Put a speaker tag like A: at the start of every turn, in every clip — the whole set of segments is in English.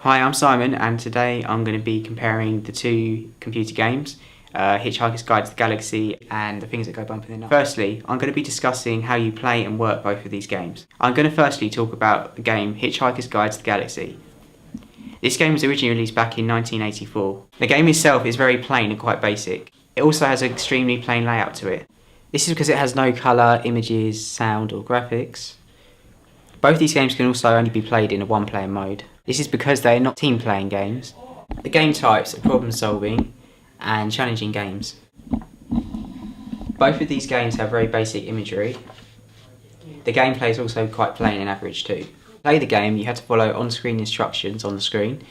A: Hi, I'm Simon, and today I'm going to be comparing the two computer games, Hitchhiker's Guide to the Galaxy and The Things That Go Bump in the Night. Firstly, I'm going to be discussing how you play and work both of these games. I'm going to firstly talk about the game Hitchhiker's Guide to the Galaxy. This game was originally released back in 1984. The game itself is very plain and quite basic. It also has an extremely plain layout to it. This is because it has no colour, images, sound or graphics. Both these games can also only be played in a one-player mode. This is because they are not team-playing games. The game types are problem-solving and challenging games. Both of these games have very basic imagery. The gameplay is also quite plain and average too. To play the game, you have to follow on-screen instructions on the screen.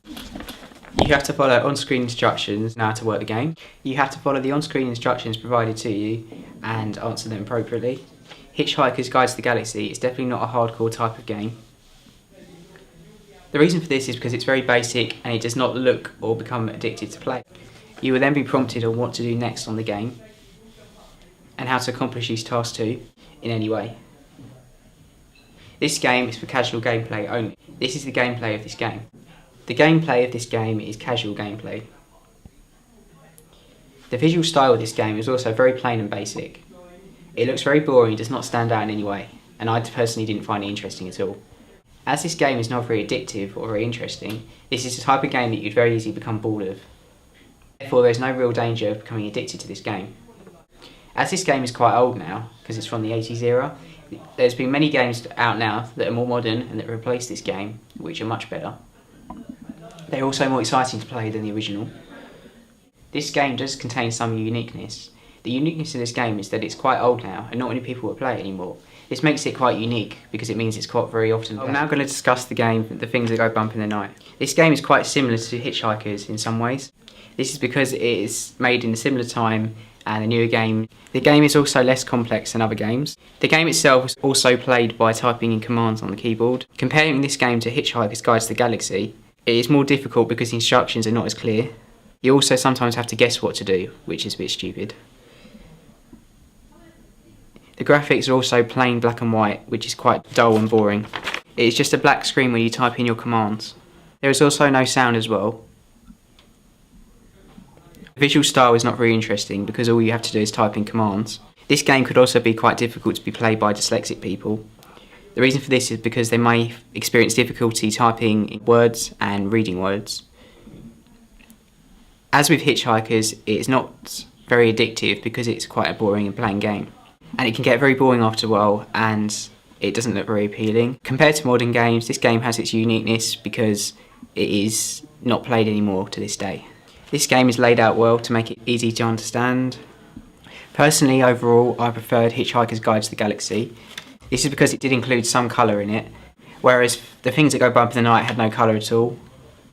A: You have to follow on-screen instructions now to work the game. You have to follow the on-screen instructions provided to you and answer them appropriately. Hitchhiker's Guide to the Galaxy is definitely not a hardcore type of game. The reason for this is because it's very basic and it does not look or become addictive to play. You will then be prompted on what to do next on the game and how to accomplish these tasks too, in any way. This game is for casual gameplay only. This is the gameplay of this game. The gameplay of this game is casual gameplay. The visual style of this game is also very plain and basic. It looks very boring and does not stand out in any way, and I personally didn't find it interesting at all. As this game is not very addictive or very interesting, this is the type of game that you'd very easily become bored of. Therefore, there's no real danger of becoming addicted to this game. As this game is quite old now, because it's from the 80s era, there's been many games out now that are more modern and that replace this game, which are much better. They're also more exciting to play than the original. This game does contain some uniqueness. The uniqueness of this game is that it's quite old now and not many people will play it anymore. This makes it quite unique because it means it's quite very often played. I'm now going to discuss the game The Things That Go Bump in the Night. This game is quite similar to Hitchhikers in some ways. This is because it is made in a similar time and a newer game. The game is also less complex than other games. The game itself is also played by typing in commands on the keyboard. Comparing this game to Hitchhiker's Guide to the Galaxy, it is more difficult because the instructions are not as clear. You also sometimes have to guess what to do, which is a bit stupid. The graphics are also plain black and white, which is quite dull and boring. It is just a black screen when you type in your commands. There is also no sound as well. The visual style is not very interesting because all you have to do is type in commands. This game could also be quite difficult to be played by dyslexic people. The reason for this is because they may experience difficulty typing words and reading words. As with Hitchhikers, it is not very addictive because it's quite a boring and plain game. And it can get very boring after a while and it doesn't look very appealing. Compared to modern games, this game has its uniqueness because it is not played anymore to this day. This game is laid out well to make it easy to understand. Personally, overall, I preferred Hitchhiker's Guide to the Galaxy. This is because it did include some colour in it, whereas The Things That Go Bump in the Night had no colour at all.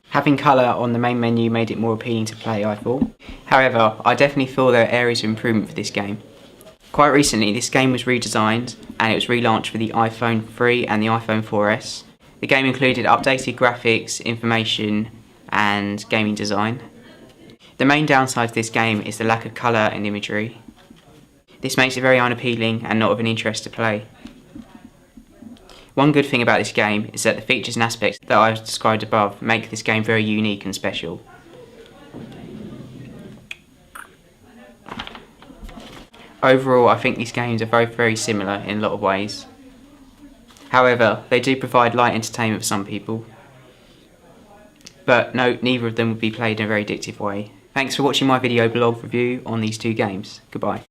A: Having colour on the main menu made it more appealing to play, I thought. However, I definitely feel there are areas of improvement for this game. Quite recently, this game was redesigned and it was relaunched for the iPhone 3 and the iPhone 4S. The game included updated graphics, information and gaming design. The main downside to this game is the lack of colour and imagery. This makes it very unappealing and not of an interest to play. One good thing about this game is that the features and aspects that I've described above make this game very unique and special. Overall, I think these games are very, very similar in a lot of ways. However, they do provide light entertainment for some people. But no, neither of them would be played in a very addictive way. Thanks for watching my video blog review on these two games. Goodbye.